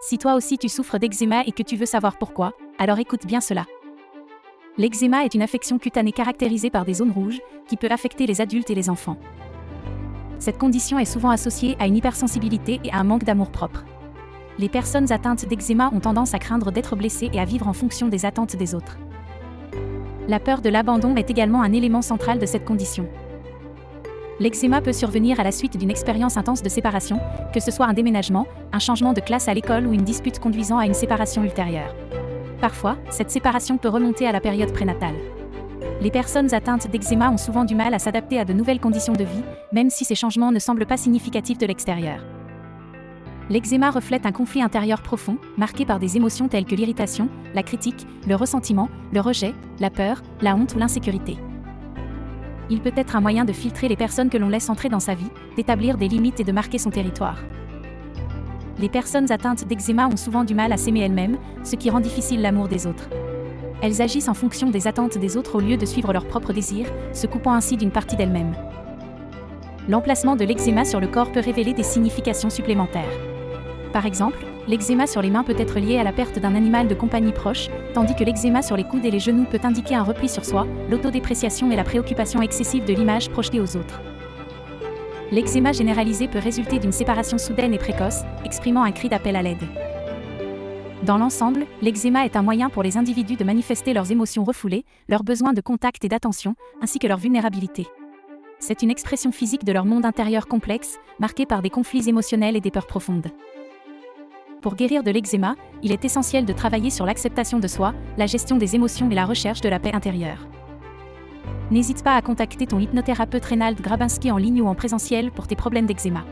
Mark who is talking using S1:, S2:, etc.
S1: Si toi aussi tu souffres d'eczéma et que tu veux savoir pourquoi, alors écoute bien cela. L'eczéma est une affection cutanée caractérisée par des zones rouges, qui peut affecter les adultes et les enfants. Cette condition est souvent associée à une hypersensibilité et à un manque d'amour-propre. Les personnes atteintes d'eczéma ont tendance à craindre d'être blessées et à vivre en fonction des attentes des autres. La peur de l'abandon est également un élément central de cette condition. L'eczéma peut survenir à la suite d'une expérience intense de séparation, que ce soit un déménagement, un changement de classe à l'école ou une dispute conduisant à une séparation ultérieure. Parfois, cette séparation peut remonter à la période prénatale. Les personnes atteintes d'eczéma ont souvent du mal à s'adapter à de nouvelles conditions de vie, même si ces changements ne semblent pas significatifs de l'extérieur. L'eczéma reflète un conflit intérieur profond, marqué par des émotions telles que l'irritation, la critique, le ressentiment, le rejet, la peur, la honte ou l'insécurité. Il peut être un moyen de filtrer les personnes que l'on laisse entrer dans sa vie, d'établir des limites et de marquer son territoire. Les personnes atteintes d'eczéma ont souvent du mal à s'aimer elles-mêmes, ce qui rend difficile l'amour des autres. Elles agissent en fonction des attentes des autres au lieu de suivre leurs propres désirs, se coupant ainsi d'une partie d'elles-mêmes. L'emplacement de l'eczéma sur le corps peut révéler des significations supplémentaires. Par exemple, l'eczéma sur les mains peut être lié à la perte d'un animal de compagnie proche, tandis que l'eczéma sur les coudes et les genoux peut indiquer un repli sur soi, l'autodépréciation et la préoccupation excessive de l'image projetée aux autres. L'eczéma généralisé peut résulter d'une séparation soudaine et précoce, exprimant un cri d'appel à l'aide. Dans l'ensemble, l'eczéma est un moyen pour les individus de manifester leurs émotions refoulées, leurs besoins de contact et d'attention, ainsi que leur vulnérabilité. C'est une expression physique de leur monde intérieur complexe, marqué par des conflits émotionnels et des peurs profondes. Pour guérir de l'eczéma, il est essentiel de travailler sur l'acceptation de soi, la gestion des émotions et la recherche de la paix intérieure. N'hésite pas à contacter ton hypnothérapeute Reynald Grabinski en ligne ou en présentiel pour tes problèmes d'eczéma.